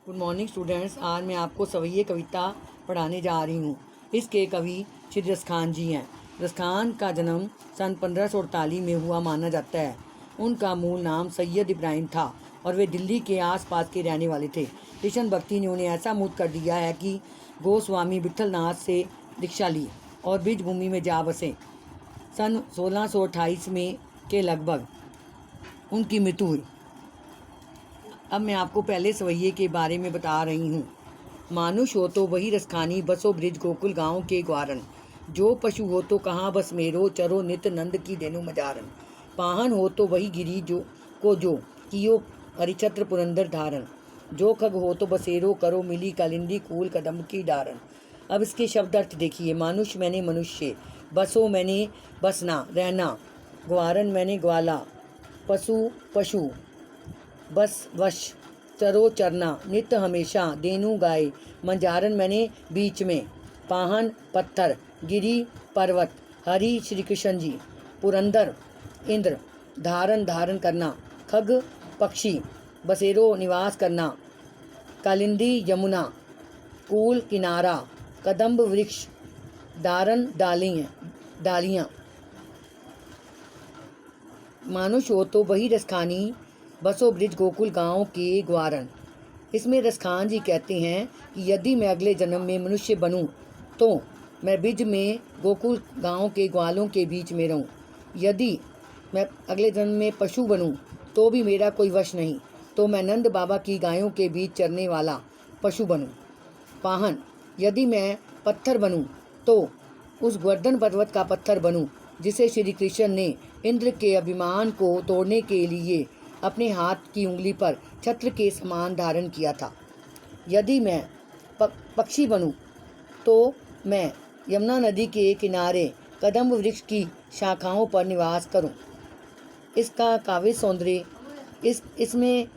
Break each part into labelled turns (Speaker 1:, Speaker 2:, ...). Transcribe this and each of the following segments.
Speaker 1: Good morning students. आज मैं आपको सवैये कविता पढ़ाने जा रही हूँ। इसके कवि श्री रसखान जी हैं। रसखान का जन्म सन 1548 में हुआ माना जाता है। उनका मूल नाम सैयद इब्राहिम था और वे दिल्ली के आसपास के रहने वाले थे। कृष्ण भक्ति ने उन्हें ऐसा मूर्त कर दिया है कि गोस्वामी विठलनाथ से दीक्षा ली और ब्रिज भूमि में जा बसे। सन 1628 में के लगभग उनकी मृत्यु हुई। अब मैं आपको पहले सवैये के बारे में बता रही हूँ। मानुष हो तो वही रसखानी, बसो ब्रिज गोकुल गाँव के ग्वारन। जो पशु हो तो कहाँ बस मेरो, चरो नित नंद की देनु मजारन। पाहन हो तो वही गिरी जो कियो हरिछत्र पुरंदर धारन। जो खग हो तो बसेरो, करो मिली कालिंदी कूल कदम की डारन। अब इसके शब्द अर्थ देखिए। मानुष मैंने मनुष्य, बसो मैंने बसना रहना, ग्वारन मैंने ग्वाला, पशु पशु, बस वश, चरो चरना, नित्य हमेशा, देनु गाय, मंजारन मैंने बीच में, पाहन पत्थर, गिरी पर्वत, हरि श्री कृष्ण जी, पुरंदर इंद्र, धारन धारण करना, खग पक्षी, बसेरो निवास करना, कालिंदी यमुना, कूल किनारा, कदम्ब वृक्ष, दारन डालियाँ। मानुष हो तो वही रसखानी, बसो ब्रिज गोकुल गांव के ग्वारन। इसमें रसखान जी कहते हैं कि यदि मैं अगले जन्म में मनुष्य बनूं तो मैं ब्रिज में गोकुल गांव के ग्वालों के बीच में रहूं। यदि मैं अगले जन्म में पशु बनूं तो भी मेरा कोई वश नहीं, तो मैं नंद बाबा की गायों के बीच चरने वाला पशु बनूं। पाहन, यदि मैं पत्थर बनूं तो उस गोवर्धन पर्वत का पत्थर बनूं जिसे श्री कृष्ण ने इंद्र के अभिमान को तोड़ने के लिए अपने हाथ की उंगली पर छत्र के समान धारण किया था। यदि मैं पक्षी बनूं तो मैं यमुना नदी के किनारे कदम्ब वृक्ष की शाखाओं पर निवास करूं। इसका काव्य सौंदर्य इसमें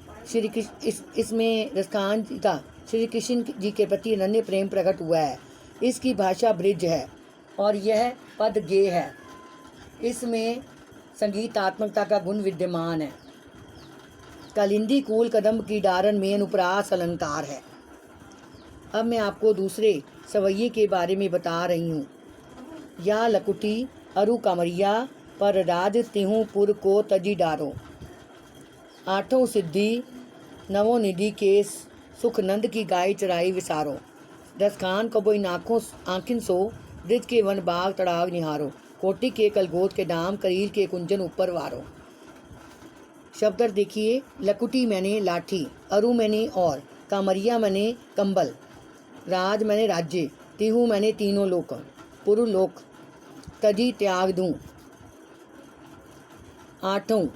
Speaker 1: रसखान जी का श्री कृष्ण जी के प्रति अनन्य प्रेम प्रकट हुआ है। इसकी भाषा ब्रिज है और यह पद गेय है। इसमें संगीतात्मकता का गुण विद्यमान है। कालिंदी कूल कदम्ब की डारन में अनुप्रास अलंकार है। अब मैं आपको दूसरे सवैये के बारे में बता रही हूँ। या लकुटी अरु कमरिया, पर राज तिहु पुर को तजी डारो। आठों सिद्धि नवों निधि के, सुख नंद की गाय चराई विसारो। रसखान कबोई नाखों आँखिन सो, ब्रिज के वन बाग तड़ाग निहारो। कोटि के कलगोत के दाम, करील के कुंजन ऊपर वारो। शब्द देखिए। लकुटी मैंने लाठी, अरु मैंने और, कामरिया मैंने कंबल, राज मैंने राज्य, तिहु मैंने तीनों लोक, पुरु लोक, तजी त्याग दूं। आठों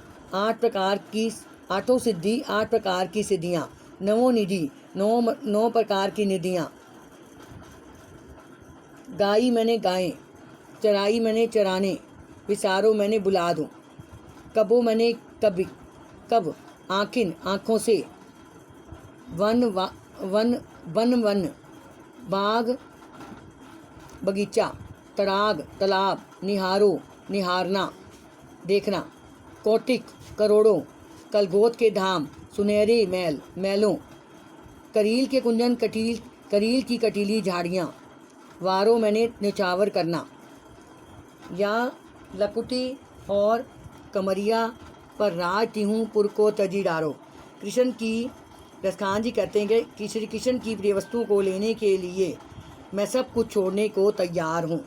Speaker 1: सिद्धि, 8 प्रकार की सिद्धियाँ, नवों निधि, 9 प्रकार की निधियाँ, गाई मैंने गायें, चराई मैंने चराने, विसारो मैंने बुला दूँ। कबो मैंने कब, आँखिन आँखों से, वन बाग बगीचा, तड़ाग तालाब, निहारो निहारना देखना, कोटिक करोड़ों, कलगोत के धाम, सुनहरे महलों, करील के कुंजन करील की कटीली झाड़ियाँ, वारो मैंने न्यौछावर करना। या लकुटी और कमरिया, पर राज तिहूँ पुर को तजी डारो। रसखान जी कहते हैं कि श्री कृष्ण की प्रिय वस्तुओं को लेने के लिए मैं सब कुछ छोड़ने को तैयार हूँ।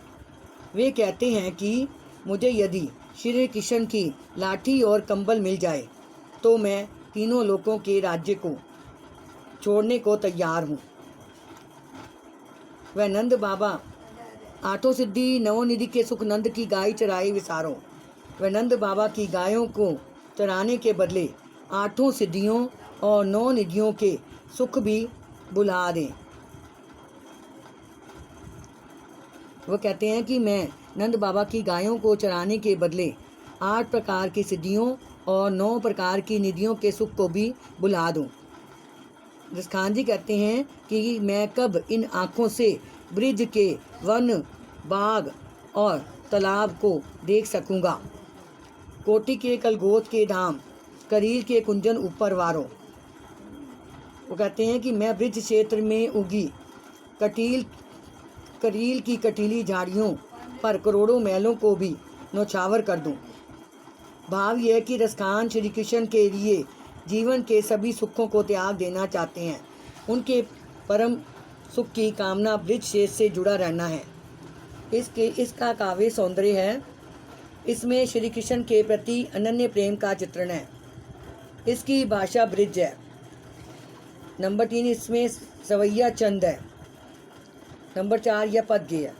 Speaker 1: वे कहते हैं कि मुझे यदि श्री कृष्ण की लाठी और कंबल मिल जाए तो मैं तीनों लोकों के राज्य को छोड़ने को तैयार हूँ। वह नंद बाबा, आठों सिद्धि नवोनिधि के सुख नंद की गाय चराई विसारो। वह नंद बाबा की गायों को चराने के बदले 8 सिद्धियों और 9 निधियों के सुख भी बुला दें। वो कहते हैं कि मैं नंद बाबा की गायों को चराने के बदले 8 प्रकार की सिद्धियों और 9 प्रकार की निधियों के सुख को भी बुला दूं। रसखान जी कहते हैं कि मैं कब इन आँखों से ब्रिज के वन बाग और तालाब को देख सकूँगा। कोटि के कलगोत के धाम, करील के कुंजन ऊपर वारो। वो कहते हैं कि मैं ब्रिज क्षेत्र में उगी करील की कटीली झाड़ियों पर करोड़ों महलों को भी नौछावर कर दूं। भाव यह है कि रसखान श्री कृष्ण के लिए जीवन के सभी सुखों को त्याग देना चाहते हैं। उनके परम सुख की कामना ब्रिज क्षेत्र से जुड़ा रहना है। इसका काव्य सौंदर्य है। इसमें श्री कृष्ण के प्रति अनन्य प्रेम का चित्रण है। इसकी भाषा ब्रिज है। नंबर 3 इसमें सवैया चंद है। नंबर 4 यह पद्य है।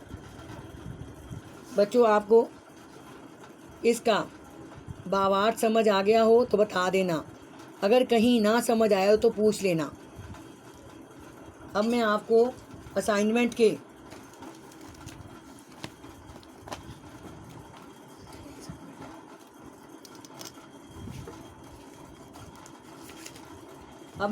Speaker 1: बच्चों, आपको इसका भावार्थ समझ आ गया हो तो बता देना, अगर कहीं ना समझ आया हो तो पूछ लेना। अब मैं आपको असाइनमेंट के